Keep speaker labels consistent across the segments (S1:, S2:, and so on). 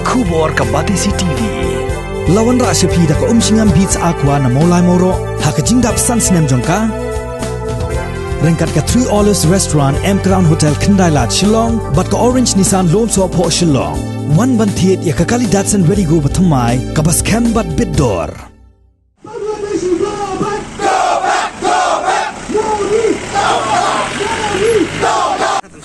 S1: Kubor ka Batisi TV. Lawan ra sepi da ka singam beats aqua na molai moro ha ka jingdap sunsnem jongka. Rengkat ka 3 Olives Restaurant M Crown Hotel Kendai Lat Shillong bat ka Orange Nissan Lom So Po Shillong. Wan ban thiet ya ka kali Datsun Ready Go bathamai ka bas kem bat bidor.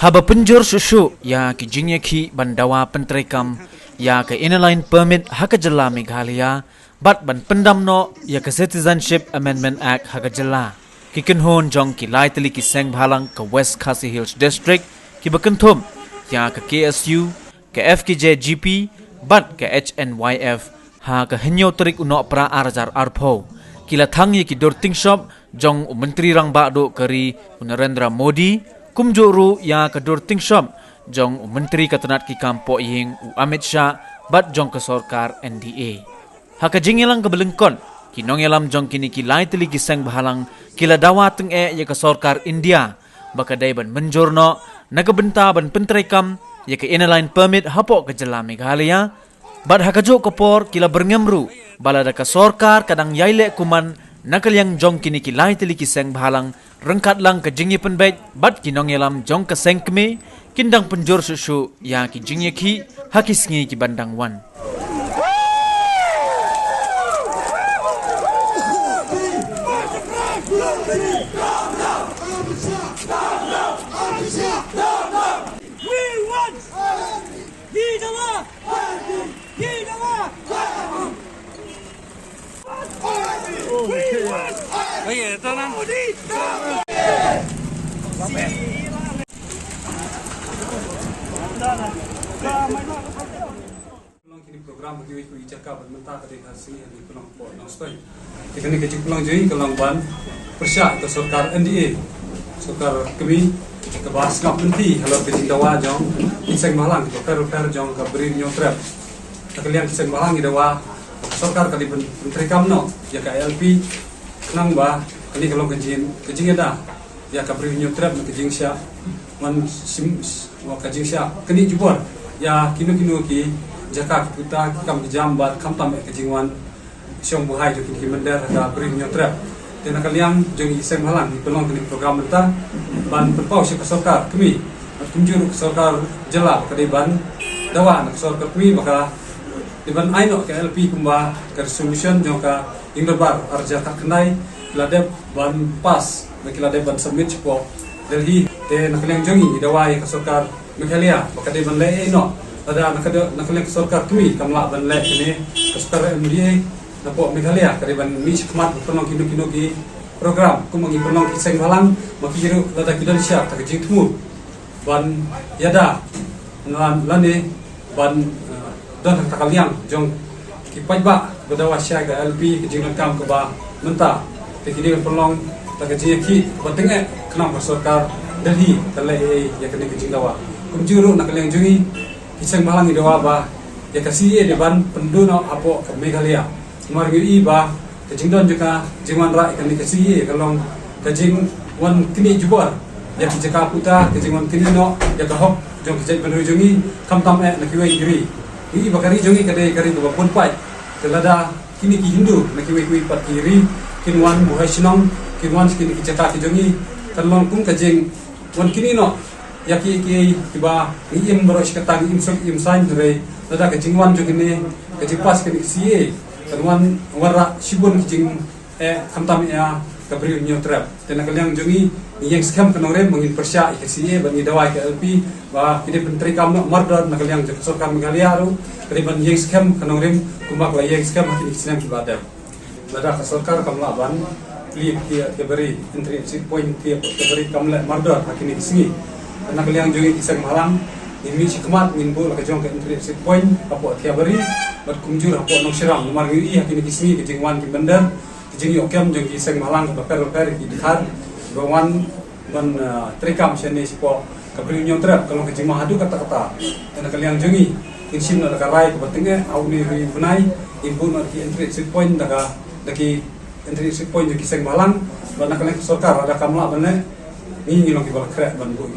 S2: Haba penjur susu ya ki jingye ki bandawa pentrekam ya ke inline permit haka jela Meghalaya bat ban pendam no ya ke Citizenship Amendment Act haka jela ki kenhon jong ki lai teli ki seng bhalang ke West Khasi Hills District ki bakenthum ya ke KSU ke FKJ GP bat ke HNYF ha ke henyo terik uno pra arjar arpho kila thang ye ki dorting shop jong menteri rang ba do kari Narendra Modi kumjuru ya ke dorting shop jong menteri katanat ki kampo ying Amit Shah bat jong ke sorkar NDA haka jingilang ke belengkon kinong elam jong kini ki lai teli ki seng bahalang kila dawa teng ya ke sorkar India baka dai ban menjorno naga benta ban pentrekam ya ke inline permit hapok ke jela Meghalaya bat haka jo kopor kila berngemru balada ke sorkar kadang yaile kuman nakal yang jong kini ki lai teli ki seng bahalang rengkat lang ke jingye penbet bat kinong elam jong ke seng keme kindang penjor susu ya ki jingye ki hakis ngi ki bandang wan
S3: program bagi ku ijaka bermentah dari hasil di pulang port nostoi tikani ke pulang jui ke langban persya ke sorkar NDA sorkar kami ke bas ngap menti halau ke jindawa jong iseng malang ke per jong ke beri nyotrap takalian iseng malang idawa sorkar kali menteri kamno ya ke LP kenang ba kali kalau ke jing ada ya ke beri nyotrap ke jing sya man sim wa ke jing sya kini jubor ya kinu ki jaka kita kam jambat kam tam ke jingwan siong buhai jo ki mender ka bring nyotrap tena kalian jong iseng halang di pelong di program kita ban perpau si sorkar kami tunjur sorkar jela ke ban dawa nak sorkar kami maka di ban aino ke LP kumba ke resolution jong ka inglebar arja ka kenai ladep ban pas ladep ban submit po Delhi tena kalian jongi dawa ke sorkar Meghalaya maka di ban le no ada nakalian sorkar kami kamla ban lek ini sorkar MDA napo Meghalaya kariban mi khmat penong kino ki program ku mangi penong ki seng halang makiru lada Indonesia tak jing tmu ban yada lane ban don takaliang jong ki pajba badawa sya ga LP jing kam ke ba menta tikini penong tak jing ki batenge kenam sorkar Delhi talai ya kene jing dawa kumjuru nakaliang jungi iseng malang idawa ba ya kasih de ban penduno apo ke Meghalaya margi ba ke jingdon juga jingwan ra ikan kasih kalong ke jing wan kini jubor ya ke jaka puta ke jingwan kini no ya ke hok jong ke jai jungi kam tam na kiwe diri ini bakari jungi kade kari to pun pai kelada kini ki Hindu na kiwe pat kiri kinwan buhai sinong kinwan kini ki jaka ki jungi kalong kum ke jing wan kini no ya ki ba im bro shkatang im sok im sign re lada ke jingwan jo kini ke jipas ke CA kanwan warra shibun jing khamtam ya kabri nyotrap tena kaliang jongi yang skam kanore mangin persya ke CA bani dawai ke LP ba kide pentri kam no mardar na kaliang jo sorkar Meghalaya ru kariban yang skam kanore kumak la yang skam kini sinam ki badam lada ka sorkar kamla ban li ke bari entry point ke bari kamla mardar kini singi nak kalian juga iseng malang ini sikmat minbo la kajong ke entry point apo tiabari bat kumjur apo nong sirang nomor ngi hakini kismi ke jingwan ki bandar ke jing yokem jong iseng malang ke per ki dihar bawan ban trekam sene sipo ke bring nyotrap kalau ke jing mahadu kata-kata dan kalian jongi insin na karai ke batenge au ni ri bunai imbu na ki entry point daga daki entry point ki iseng malang ban kalian sorkar ada kamla bane ini ngi long ki bal krek ban bu